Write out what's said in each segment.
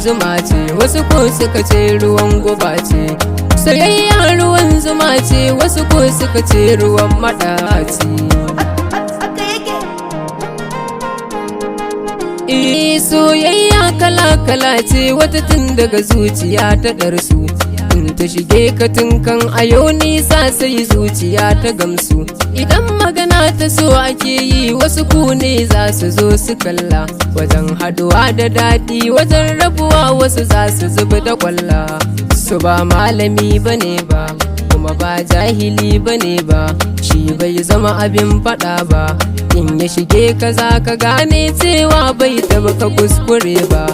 zuma ce, wasu ko suka ce ruwan guba ce. Soyayya ruwan zuma ce, wasu ko suka ce ruwan maɗaci. Soyayya kala-kala ce, wata tun daga zuciya ta ɗarsu. In ta shige ka tun kan ayo nisa sai zuciya ta gamsu. Idan magana ta so ake yi, wasu ku ne za su zo su kalla. Wajen haduwa da daɗi, wajen rabuwa wasu za su zuba da kwalla. Su ba malami bane ba, kuma ba jahili bane ba, shi bai zama abin faɗa ba. In ya shige ka za ka gane cewa bai taba ka kuskure ba.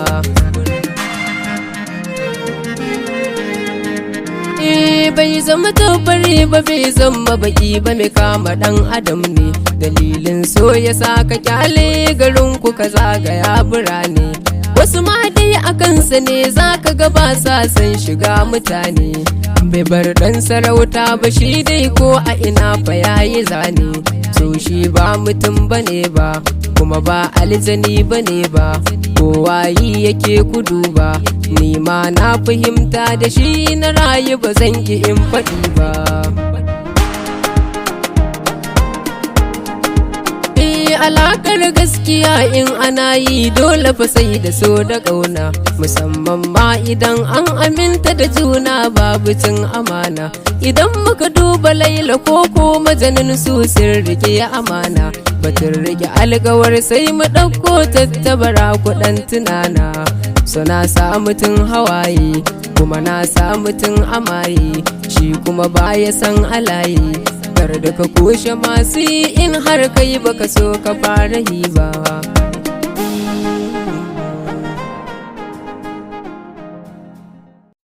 Bai zama tabbari ba, bai zama baki ba, mai kama dan adam ne. Dalilin so ya sa ka kyale garin ku ka zagaya birane. Wasu ma dai a kansa ne za ka ga ba sa san shiga mutane. Bai bar dan sarauta ba, shi dai ko a ina fa yayi zane. So shi ba mutum bane ba, kuma ba aljani bane ba, kowa yi yake kudu ba. Ni ma na fahimta da shi na rayu, ba zan ki in faɗi ba. Alakar gaskiya in ana yi dole fa sai da so da ƙauna, musamman ma idan an aminta da juna babu cin amana. Idan muka duba Laila ko majanin su sun rike amana, batun rike alkawar sai mu ɗauko tattabara kuɗan tunana. Suna sa mutum hawaye, kuma na sa mutum amaye, shi kuma baya san alaye. Da ka kushe masu yi in har kai baka so ka fara yi ba.